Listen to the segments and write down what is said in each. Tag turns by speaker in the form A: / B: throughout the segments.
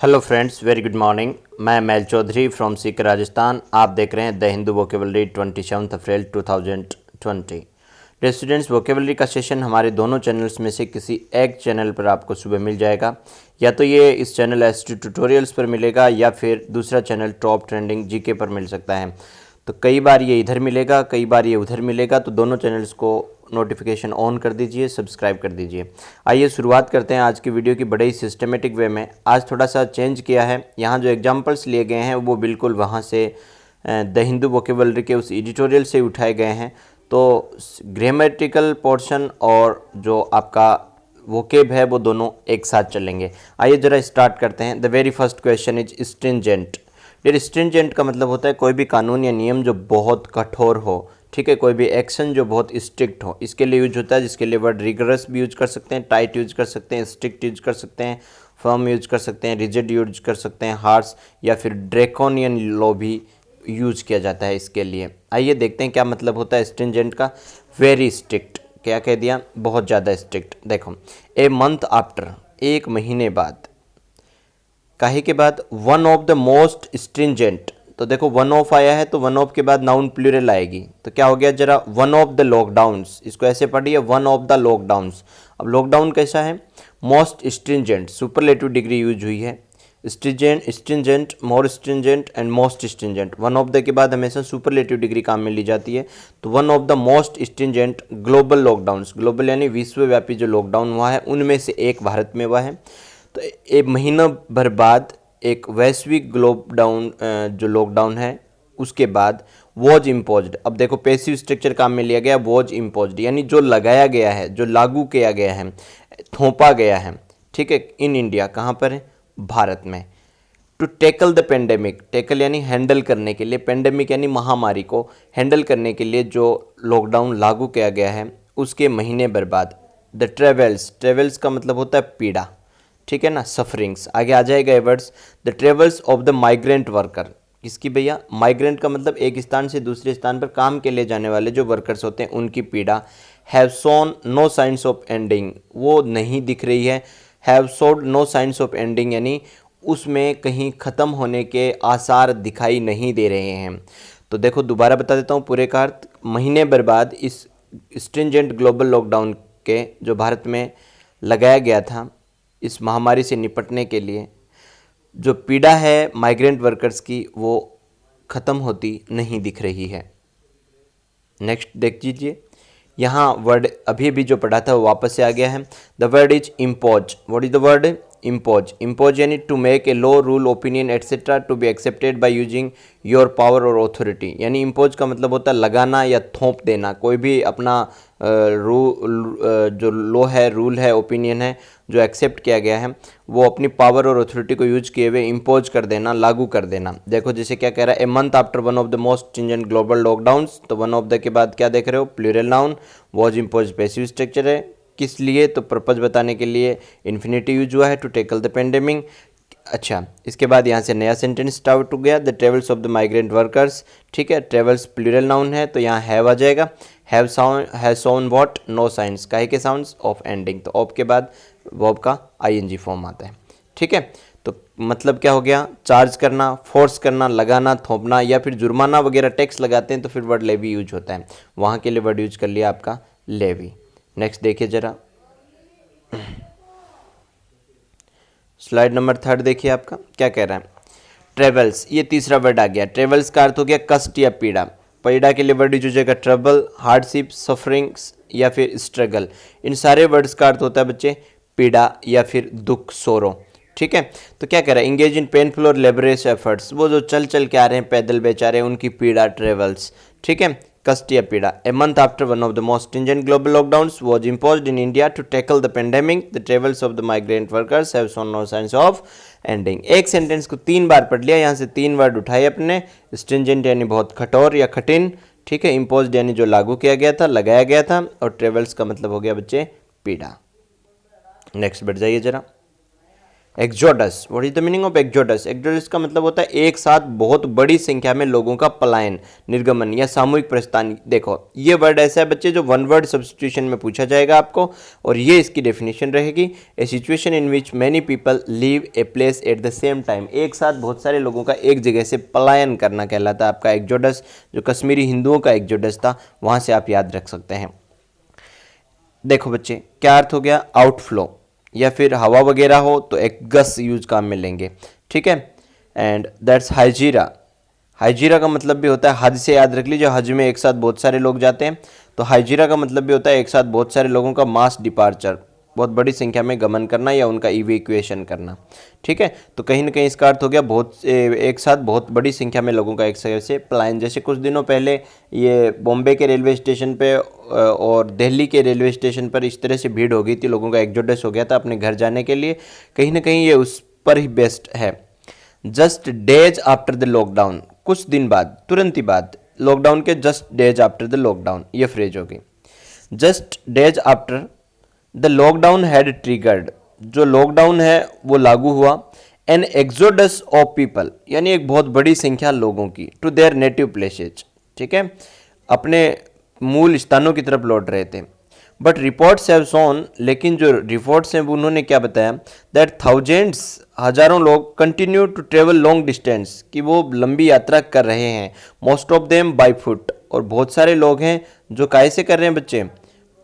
A: Hello friends, very good morning. मैं मैल Chaudhary from Sikar Rajasthan. आप देख रहे हैं the Hindu vocabulary 27 April 2020। Dear students, vocabulary का सेशन हमारे दोनों चैनल्स में से किसी एक चैनल पर आपको सुबह मिल जाएगा। या तो ये इस चैनल एस ट्यूटोरियल्स पर मिलेगा या फिर दूसरा चैनल टॉप ट्रेंडिंग जीके पर मिल सकता है। तो कई बार ये इधर मिलेगा, कई बार ये उधर मिलेगा, तो दोनों चैनल्स को नोटिफिकेशन ऑन कर दीजिए, सब्सक्राइब कर दीजिए। आइए शुरुआत करते हैं आज की वीडियो की बड़े ही सिस्टमेटिक वे में। आज थोड़ा सा चेंज किया है, यहाँ जो एग्जांपल्स लिए गए हैं वो बिल्कुल वहाँ से द हिंदू वोकेबलरी के उस एडिटोरियल से उठाए गए हैं। तो ग्रामेटिकल पोर्शन और जो आपका वोकेब है वो दोनों एक साथ चलेंगे। आइए ज़रा स्टार्ट करते हैं। The very first question is stringent. Dear, stringent का मतलब होता है कोई भी कानून या नियम जो बहुत कठोर हो, ठीक है, कोई भी एक्शन जो बहुत स्ट्रिक्ट हो, इसके लिए यूज होता है। जिसके लिए वर्ड रिगरस भी यूज कर सकते हैं, टाइट यूज कर सकते हैं, स्ट्रिक्ट यूज कर सकते हैं, फर्म यूज कर सकते हैं, रिजिड यूज कर सकते हैं, हार्श या फिर ड्रैकोनियन लॉ भी यूज किया जाता है इसके लिए। आइए देखते हैं क्या मतलब होता है स्ट्रिंजेंट का। वेरी स्ट्रिक्ट, क्या कह दिया, बहुत ज़्यादा स्ट्रिक्ट। देखो, ए मंथ आफ्टर, एक महीने बाद, काहे के बाद, one of the most stringent. तो देखो वन ऑफ आया है तो वन ऑफ के बाद नाउन प्लूरल आएगी, तो क्या हो गया जरा, वन ऑफ द लॉकडाउन्स। इसको ऐसे पढ़िए, वन ऑफ द लॉकडाउन्स। अब लॉकडाउन कैसा है, most stringent, superlative degree use हुई है। Stringent, stringent, more stringent and most stringent. One of the के बाद हमेशा सुपरलेटिव डिग्री काम में ली जाती है। तो one of the most stringent global lockdowns, global यानी विश्वव्यापी जो लॉकडाउन हुआ है उनमें से एक भारत में हुआ है। तो एक महीना भर बाद एक वैश्विक लॉकडाउन, जो लॉकडाउन है उसके बाद वॉज इम्पोज्ड। अब देखो पैसिव स्ट्रक्चर काम में लिया गया, वॉज इम्पोज्ड यानी जो लगाया गया है, जो लागू किया गया है, थोपा गया है, ठीक है, इन इंडिया, कहाँ पर है, भारत में। To tackle the pandemic, tackle यानी हैंडल करने के लिए, पेंडेमिक यानी महामारी को हैंडल करने के लिए जो लॉकडाउन लागू किया गया है उसके महीने भर बाद। द ट्रेवल्स, ट्रेवल्स का मतलब होता है पीड़ा, ठीक है ना, सफरिंग्स। आगे आ जाएगा words, the travails of the migrant worker. किसकी भैया, माइग्रेंट का मतलब एक स्थान से दूसरे स्थान पर काम के लिए जाने वाले जो वर्कर्स होते हैं उनकी पीड़ा। Have shown no signs of ending, वो नहीं दिख रही है। Have showed no signs of ending यानी उसमें कहीं ख़त्म होने के आसार दिखाई नहीं दे रहे हैं। तो देखो दोबारा बता देता हूँ पूरे का अर्थ। महीने भर बाद इस स्ट्रिंजेंट ग्लोबल लॉकडाउन के जो भारत में लगाया गया था इस महामारी से निपटने के लिए, जो पीड़ा है माइग्रेंट वर्कर्स की वो ख़त्म होती नहीं दिख रही है। नेक्स्ट देख लीजिए, यहाँ वर्ड अभी अभी जो पढ़ा था वो वापस से आ गया है। The word is impose. What is the word, impose. Impose यानी to make a law, rule, opinion etcetera to be accepted by using your power और अथॉरिटी। यानी इम्पोज का मतलब होता है लगाना या थोप देना। कोई भी अपना जो लॉ है, रूल है, ओपिनियन है जो एक्सेप्ट किया गया है वो अपनी पावर और अथॉरिटी को यूज किए हुए इम्पोज कर देना, लागू कर देना। देखो जैसे क्या कह रहा है, a month after one of the most stringent global lockdowns. तो वन ऑफ द के बाद क्या देख रहे हो, plural noun, was impose passive structure है। किस लिए, तो पर्पज बताने के लिए इन्फिनिटी यूज हुआ है, टू टेकल द पेंडेमिक। अच्छा, इसके बाद यहाँ से नया सेंटेंस स्टार्ट हो गया, the travails of the migrant workers, ठीक है, ट्रेवल्स प्लूरल नाउन है तो यहाँ हैव आ जाएगा। Have sown what, no science, काहे के साउंड्स ऑफ एंडिंग। तो ऑफ के बाद वर्ब का आईएनजी फॉर्म आता है, ठीक है। तो मतलब क्या हो गया, चार्ज करना, फोर्स करना, लगाना, थोपना या फिर जुर्माना वगैरह टैक्स लगाते हैं तो फिर वर्ड लेवी यूज होता है, वहाँ के लिए वर्ड यूज कर लिया आपका लेवी। नेक्स्ट देखिए जरा, स्लाइड नंबर 3 देखिए आपका क्या कह रहा है। ट्रेवल्स, ये तीसरा वर्ड आ गया। ट्रेवल्स का अर्थ हो गया कष्ट या पीड़ा। पीड़ा के लिए वर्ड यूज हो जाएगा ट्रबल, हार्डशिप, सफरिंग्स या फिर स्ट्रगल। इन सारे वर्ड्स का अर्थ होता है बच्चे पीड़ा या फिर दुख, सोरो, ठीक है। तो क्या कह रहा है, इंगेज इन पेनफुल और लेबरियस एफर्ट्स, वो जो चल चल के आ रहे हैं पैदल बेचारे उनकी पीड़ा, ट्रेवल्स, ठीक है, कष्ट या पीड़ा। A month after one of the most stringent global lockdowns was imposed in India to tackle the pandemic, the travails of the migrant workers have shown no signs of ending. एक sentence को 3 बार पढ़ लिया, यहाँ से 3 word उठाए अपने। Stringent यानी बहुत कठोर या कठिन, ठीक है, इम्पोज्ड यानी जो लागू किया गया था, लगाया गया था, और ट्रेवल्स का मतलब हो गया बच्चे पीड़ा। नेक्स्ट बढ़ जाइए जरा। Exodus, what is the meaning of exodus? Exodus का मतलब होता है एक साथ बहुत बड़ी संख्या में लोगों का पलायन, निर्गमन या सामूहिक प्रस्थान। देखो ये वर्ड ऐसा है बच्चे जो वन वर्ड सब्स्टिट्यूशन में पूछा जाएगा आपको, और ये इसकी डेफिनेशन रहेगी, a situation in which many people leave a place at the same time. एक साथ बहुत सारे लोगों का एक जगह से पलायन करना कहलाता है आपका एक्सोडस, जो कश्मीरी हिंदुओं का एक्सोडस था, वहाँ से आप याद रख सकते हैं। देखो बच्चे क्या अर्थ हो गया, आउटफ्लो, या फिर हवा वगैरह हो तो एक गस यूज काम में लेंगे, ठीक है। And that's हाइजीरा। हाइजीरा का मतलब भी होता है हज से, याद रख लीजिए हज में एक साथ बहुत सारे लोग जाते हैं, तो हाइजीरा का मतलब भी होता है एक साथ बहुत सारे लोगों का मास डिपार्चर, बहुत बड़ी संख्या में गमन करना या उनका इवैक्यूएशन करना, ठीक है। तो कहीं ना कहीं इसका अर्थ हो गया बहुत एक साथ बहुत बड़ी संख्या में लोगों का एक जगह से पलायन। जैसे कुछ दिनों पहले ये बॉम्बे के रेलवे स्टेशन पे और दिल्ली के रेलवे स्टेशन पर इस तरह से भीड़ हो गई थी, लोगों का एक्सोडस हो गया था अपने घर जाने के लिए, कहीं ना कहीं ये उस पर ही बेस्ट है। Just days after the lockdown, कुछ दिन बाद, तुरंत ही बाद, लॉकडाउन के just days after the lockdown, ये फ्रेज होगी। Just days after the lockdown had triggered, जो लॉकडाउन है वो लागू हुआ, एन एक्सोडस ऑफ पीपल, यानी एक बहुत बड़ी संख्या लोगों की, टू देयर नेटिव प्लेसेज, ठीक है, अपने मूल स्थानों की तरफ लौट रहे थे। बट रिपोर्ट्स हैव शोन, लेकिन जो रिपोर्ट्स हैं वो उन्होंने क्या बताया, दैट थाउजेंड्स, हजारों लोग continue to travel long distance, कि वो लंबी यात्रा कर रहे हैं, most of them by foot, और बहुत सारे लोग हैं जो काहे से कर रहे हैं बच्चे,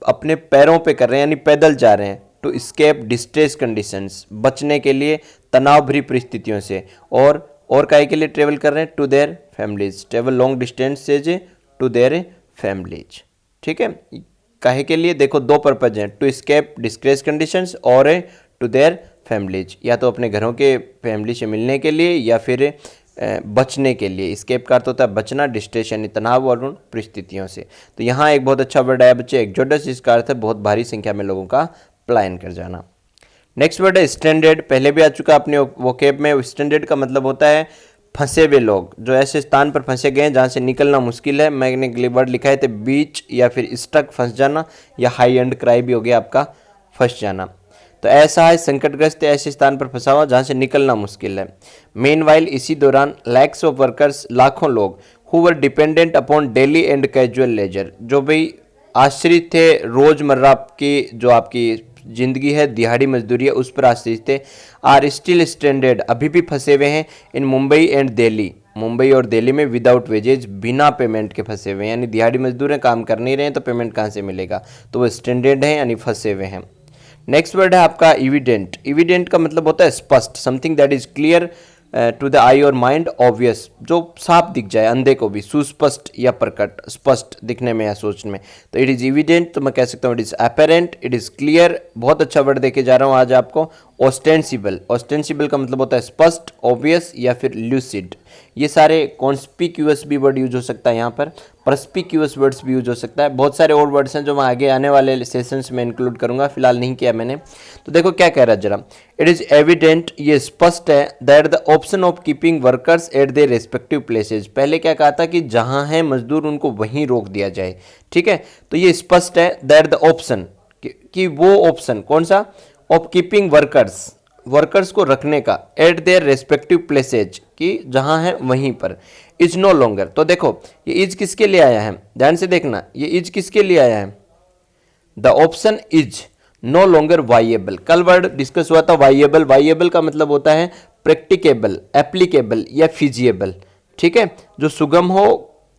A: अपने पैरों पे कर रहे हैं, यानी पैदल जा रहे हैं, टू स्केप डिस्ट्रेस कंडीशंस, बचने के लिए तनाव भरी परिस्थितियों से, और काहे के लिए ट्रेवल कर रहे हैं, to their families, travel long distance से टू देयर फैमिलीज, ठीक है। काहे के लिए, देखो दो पर्पज हैं, टू स्केप डिस्ट्रेस कंडीशंस और टू देयर फैमिलीज, या तो अपने घरों के फैमिली से मिलने के लिए या फिर बचने के लिए। स्केप का अर्थ होता है बचना, डिस्ट्रेस यानी तनाव और उन परिस्थितियों से। तो यहाँ एक बहुत अच्छा वर्ड आया बच्चे एक्सोडस, जिसका अर्थ है बहुत भारी संख्या में लोगों का पलायन कर जाना। नेक्स्ट वर्ड है स्ट्रैंडेड, पहले भी आ चुका अपने वोकैब में। स्ट्रैंडेड का मतलब होता है फंसे हुए लोग, जो ऐसे स्थान पर फंसे गए हैं जहाँ से निकलना मुश्किल है। मैंने वर्ड लिखा है तो बीच या फिर स्टक, फंस जाना, या हाई एंड क्राई भी हो गया आपका, फंस जाना। तो ऐसा है संकटग्रस्त ऐसे स्थान पर फंसा हुआ जहाँ से निकलना मुश्किल है। मेनवाइल, इसी दौरान लैक्स ऑफ वर्कर्स, लाखों लोग, who were dependent upon daily and casual labour, जो भाई आश्रित थे रोजमर्रा की जो आपकी जिंदगी है, दिहाड़ी मजदूरी है, उस पर आश्रित थे। आर स्टिल स्ट्रैंडेड, अभी भी फंसे हुए हैं, इन मुंबई एंड दिल्ली, मुंबई और दिल्ली में, विदाउट वेजेज, बिना पेमेंट के फंसे हुए हैं, यानी दिहाड़ी मजदूर हैं, काम कर नहीं रहे हैं तो पेमेंट कहाँ से मिलेगा, तो वो स्ट्रैंडेड हैं यानी फंसे हुए हैं। नेक्स्ट वर्ड है आपका इविडेंट। इविडेंट का मतलब होता है स्पष्ट, something that is clear to the eye और माइंड, ऑब्वियस, जो साफ दिख जाए अंधे को भी, सुस्पष्ट या प्रकट, स्पष्ट दिखने में या सोचने में। तो इट इज़ इविडेंट, तो मैं कह सकता हूँ it is apparent, it is clear. बहुत अच्छा वर्ड देके जा रहा हूँ आज आपको, ऑस्टेंसिबल। ऑस्टेंसिबल का मतलब होता है स्पष्ट, ऑब्वियस या फिर ल्यूसिड। ये सारे कॉन्स्पिक्यूअस भी वर्ड यूज हो सकता है यहाँ पर, परस्पिक्यूअस वर्ड्स भी यूज हो सकता है। बहुत सारे और वर्ड्स हैं जो मैं आगे आने वाले सेशंस में इंक्लूड करूंगा, फिलहाल नहीं किया मैंने। तो देखो क्या कह रहा है जरा, इट इज एविडेंट, ये स्पष्ट है, that the option of keeping workers eight their respective places. पहले क्या कहा था कि जहां है मजदूर उनको वहीं रोक दिया जाए, ठीक है। तो ये स्पष्ट है, दैट द ऑप्शन, कि वो ऑप्शन कौन सा, ऑफ कीपिंग वर्कर्स, वर्कर्स को रखने का, एट देयर रेस्पेक्टिव प्लेसेज, कि जहां है वहीं पर, इज नो लॉन्गर। तो देखो ये इज किसके लिए आया है, ध्यान से देखना, ये इज किसके लिए आया है, the option is no longer viable. कल वर्ड डिस्कस हुआ था वाइएबल। वाइएबल का मतलब होता है प्रैक्टिकेबल, एप्लीकेबल या फिजिएबल, ठीक है, जो सुगम हो,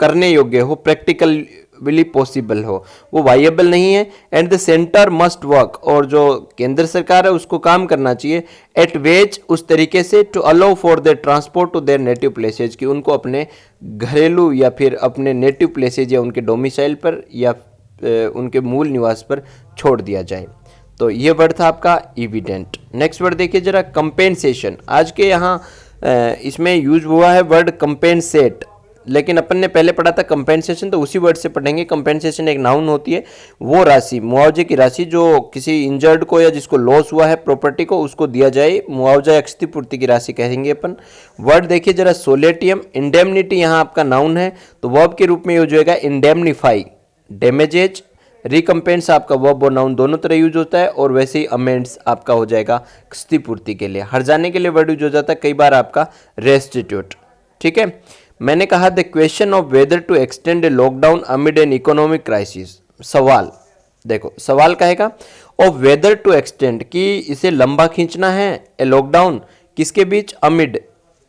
A: करने योग्य हो, प्रैक्टिकली पॉसिबल हो, वो वाइएबल नहीं है। And the centre must work, और जो केंद्र सरकार है उसको काम करना चाहिए, एट वेज, उस तरीके से, to allow for their transport to their native places, कि उनको अपने घरेलू या फिर अपने नेटिव प्लेसेज या उनके डोमिसाइल पर या उनके मूल निवास पर छोड़ दिया जाए। तो ये वर्ड था आपका इविडेंट। नेक्स्ट वर्ड देखिए जरा, कंपेंसेशन। आज के यहाँ इसमें यूज हुआ है वर्ड कंपेंसेट, लेकिन अपन ने पहले पढ़ा था कंपेंसेशन, तो उसी वर्ड से पढ़ेंगे। कंपेंसेशन एक नाउन होती है, वो राशि, मुआवजे की राशि जो किसी इंजर्ड को या जिसको लॉस हुआ है प्रॉपर्टी को, उसको दिया जाए, मुआवजा या क्षतिपूर्ति की राशि कहेंगे अपन। वर्ड देखिए जरा, सोलेटियम। इंडेमनिटी यहाँ आपका नाउन है, तो वर्ब के रूप में यूज होगा इंडेमनीफाई, डैमेजेज, रिकम्पेंस आपका वर्ब और नाउन दोनों तरह यूज होता है, और वैसे ही अमेंड्स आपका हो जाएगा क्षतिपूर्ति के लिए। हर जाने के लिए वर्ड यूज हो जाता है कई बार आपका रेस्टिट्यूट। ठीक है, मैंने कहा the question of whether to extend a lockdown amid an economic crisis. सवाल देखो, सवाल कहेगा ऑफ वेदर टू एक्सटेंड, कि इसे लंबा खींचना है ए लॉकडाउन किसके बीच, अमिड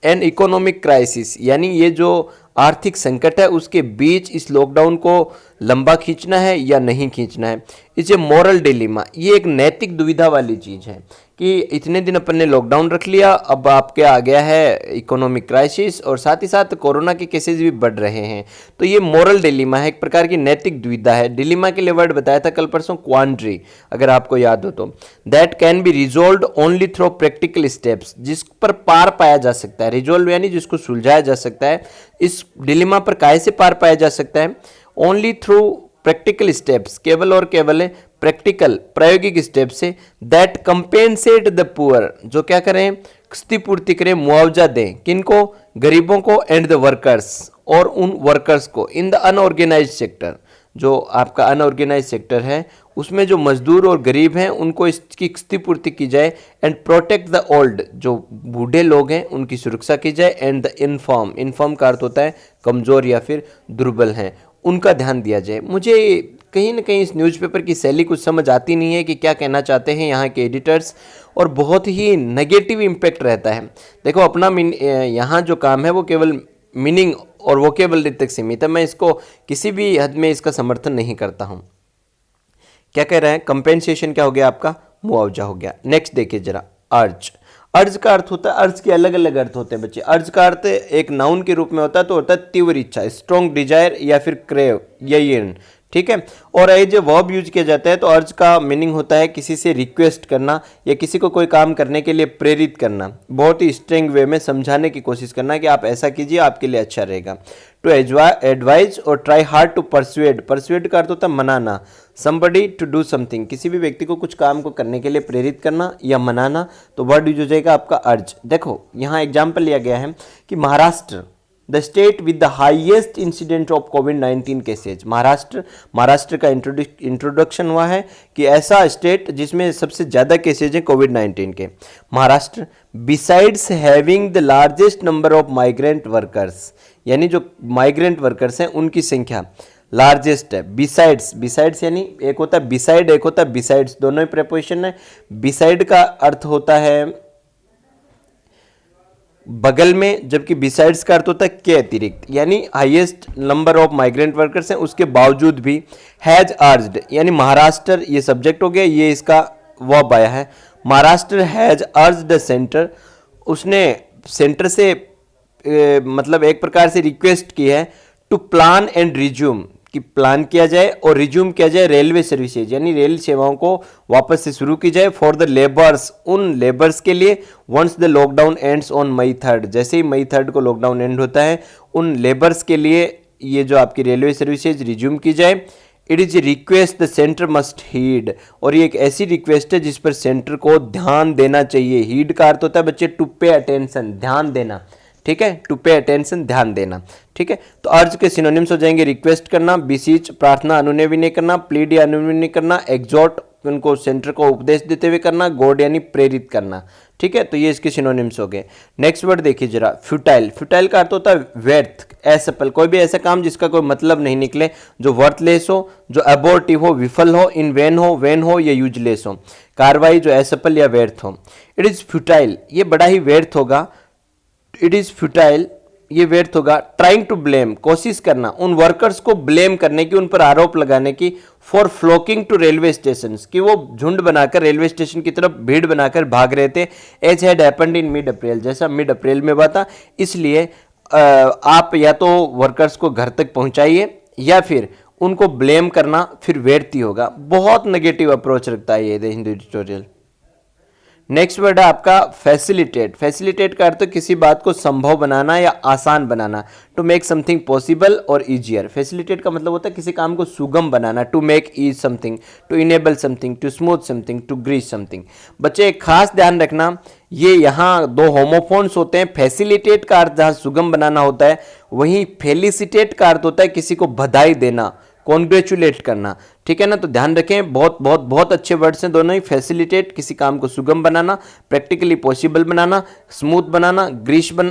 A: एन इकोनॉमिक क्राइसिस, यानी ये जो आर्थिक संकट है उसके बीच इस लॉकडाउन को लंबा खींचना है या नहीं खींचना है। इसे मॉरल डिलेमा, ये एक नैतिक दुविधा वाली चीज़ है कि इतने दिन अपन ने लॉकडाउन रख लिया, अब आपके आ गया है इकोनॉमिक क्राइसिस और साथ ही साथ कोरोना के केसेस भी बढ़ रहे हैं। तो ये मॉरल डिलेमा है, एक प्रकार की नैतिक दुविधा है। डिलेमा के लिए वर्ड बताया था कल परसों क्वांड्री, अगर आपको याद हो तो। That can be resolve only through practical steps, जिस पर पार पाया जा सकता है। रिजोल्व यानी जिसको सुलझाया जा सकता है। इस डिलेमा पर काहे से पार पाया जा सकता है, ओनली थ्रू प्रैक्टिकल स्टेप्स, केवल और केवल प्रैक्टिकल प्रायोगिक स्टेप से, दैट कंपेंसेट द पुअर, जो क्या करें, क्षतिपूर्ति करें, मुआवजा दें, किनको, गरीबों को, एंड द वर्कर्स, और उन वर्कर्स को, इन द अनऑर्गेनाइज्ड सेक्टर, जो आपका अनऑर्गेनाइज सेक्टर है उसमें जो मजदूर और गरीब हैं उनको इसकी क्षतिपूर्ति की जाए, एंड प्रोटेक्ट द ओल्ड, जो बूढ़े लोग हैं उनकी सुरक्षा की जाए, एंड द इनफॉर्म, इनफॉर्म का अर्थ होता है कमज़ोर या फिर दुर्बल हैं, उनका ध्यान दिया जाए। मुझे कहीं ना कहीं इस न्यूज़पेपर की शैली कुछ समझ आती नहीं है कि क्या कहना चाहते हैं यहाँ के एडिटर्स, और बहुत ही नेगेटिव इम्पैक्ट रहता है। देखो अपना यहाँ जो काम है वो केवल मीनिंग और वोकेबलरी तक सीमित है, मैं इसको किसी भी हद में इसका समर्थन नहीं करता हूँ। क्या कह रहे हैं, कंपेंसेशन क्या हो गया आपका, मुआवजा हो गया। नेक्स्ट देखिए जरा, अर्ज। अर्ज का अर्थ होता है, अर्ज के अलग अलग अर्थ होते हैं बच्चे। अर्ज का अर्थ एक नाउन के रूप में होता है, तो होता है तीव्र इच्छा, स्ट्रॉन्ग डिजायर या फिर क्रेव या येन, ठीक है। और एज ए वर्ब यूज किया जाता है तो अर्ज का मीनिंग होता है किसी से रिक्वेस्ट करना या किसी को कोई काम करने के लिए प्रेरित करना, बहुत ही स्ट्रेंग वे में समझाने की कोशिश करना कि आप ऐसा कीजिए आपके लिए अच्छा रहेगा। टू एडवाइज और try hard to persuade, persuade का अर्थ होता है मनाना, समबडी टू डू समथिंग, किसी भी व्यक्ति को कुछ काम को करने के लिए प्रेरित करना या मनाना, तो वर्ड यूज हो जाएगा आपका अर्ज। देखो यहाँ एग्जाम्पल लिया गया है कि Maharashtra, the state with the highest incident of covid cases. Maharashtra का इंट्रोडक्शन हुआ है कि ऐसा स्टेट जिसमें सबसे ज़्यादा केसेज हैं कोविड-19 के, Maharashtra. Besides having the largest number of migrant workers, यानी जो माइग्रेंट वर्कर्स हैं उनकी संख्या लार्जेस्ट है। बिसाइड्स, बिसाइड्स यानी एक होता है बिसाइड, एक होता है बिसाइड्स, दोनों ही प्रेपोजिशन है। बिसाइड का अर्थ होता है बगल में, जबकि बिसाइड्स का अर्थ होता है के अतिरिक्त, यानी highest number of migrant workers हैं उसके बावजूद भी। हैज अर्ज्ड यानी महाराष्ट्र, ये सब्जेक्ट हो गया, ये इसका वर्ब आया है। Maharashtra has urged the centre, उसने सेंटर से मतलब एक प्रकार से रिक्वेस्ट की है टू प्लान एंड रिज्यूम, कि प्लान किया जाए और रिज्यूम किया जाए रेलवे सर्विसेज, यानी रेल सेवाओं को वापस से शुरू की जाए। फॉर द लेबर्स, उन लेबर्स के लिए, once the lockdown ends on May 3, जैसे ही मई 3 को लॉकडाउन एंड होता है उन लेबर्स के लिए ये जो आपकी रेलवे सर्विसेज रिज्यूम की जाए। It is a request the centre must heed, और ये एक ऐसी रिक्वेस्ट है जिस पर सेंटर को ध्यान देना चाहिए। हीड का अर्थ होता है बच्चे टू पे अटेंशन, ध्यान देना, ठीक है, टू पे अटेंशन, ध्यान देना, ठीक है। तो अर्ज के सिनोनिम्स हो जाएंगे रिक्वेस्ट करना, बिसीच प्रार्थना अनुनय विनय करना, प्लीड या अनुनय विनय करना, एग्जॉर्ट उनको सेंटर को उपदेश देते हुए करना, गॉड यानी प्रेरित करना, ठीक है। तो ये इसके सिनोनिम्स हो गए। नेक्स्ट वर्ड देखिए जरा, फ्यूटाइल। फ्यूटाइल का अर्थ होता है व्यर्थ, असफल, कोई भी ऐसा काम जिसका कोई मतलब नहीं निकले, जो वर्थलेस हो, जो अबॉर्टिव हो, विफल हो, इन वैन हो या यूजलेस हो, कार्रवाई जो असफल या व्यर्थ हो। इट इज फ्यूटाइल, ये बड़ा ही व्यर्थ होगा। इट इज फ्यूटाइल, ये व्यर्थ होगा। ट्राइंग टू ब्लेम, कोशिश करना, उन वर्कर्स को ब्लेम करने की, उन पर आरोप लगाने की। फॉर फ्लोकिंग टू रेलवे स्टेशन, कि वो झुंड बनाकर रेलवे स्टेशन की तरफ भीड़ बनाकर भाग रहे थे। As had happened in mid April, जैसा मिड अप्रैल में हुआ था। इसलिए आप या तो वर्कर्स को घर तक पहुंचाइए या फिर उनको ब्लेम करना फिर व्यर्थ ही होगा। बहुत नेगेटिव अप्रोच रखता है ये the Hindu editorial. Next word है आपका फैसिलिटेट। फैसिलिटेट का अर्थ किसी बात को संभव बनाना या आसान बनाना, टू मेक समथिंग पॉसिबल और इजियर। फैसिलिटेट का मतलब होता है किसी काम को सुगम बनाना, to make ease something, to enable something, to smooth something, to grease something. बच्चे एक खास ध्यान रखना, ये यहाँ दो होमोफोन्स होते हैं। फैसिलिटेट का अर्थ जहाँ सुगम बनाना होता है, वहीं फेलिसिटेट का अर्थ होता है किसी को बधाई देना, कॉन्ग्रेचुलेट करना। ठीक है ना। तो ध्यान रखें, बहुत बहुत बहुत अच्छे वर्ड्स हैं दोनों ही। फैसिलिटेट, किसी काम को सुगम बनाना, प्रैक्टिकली पॉसिबल बनाना, स्मूथ बनाना,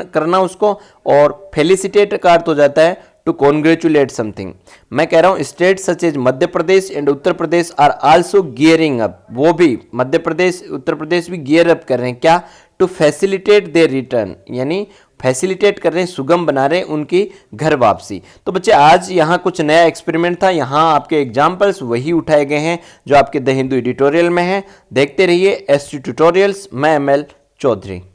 A: करना उसको, और फेलिसिटेट का अर्थ हो जाता है टू कॉन्ग्रेचुलेट समथिंग। मैं कह रहा हूं state such as Madhya Pradesh and Uttar Pradesh are also gearing up, वो भी मध्य प्रदेश उत्तर प्रदेश भी गियर अप कर रहे हैं, क्या, टू फैसिलिटेट देयर रिटर्न, यानी फैसिलिटेट कर रहे हैं, सुगम बना रहे हैं उनकी घर वापसी। तो बच्चे आज यहाँ कुछ नया एक्सपेरिमेंट था, यहाँ आपके एग्जाम्पल्स वही उठाए गए हैं जो आपके द हिंदू एडिटोरियल में हैं। देखते रहिए ST ट्यूटोरियल्स। मैं ML चौधरी।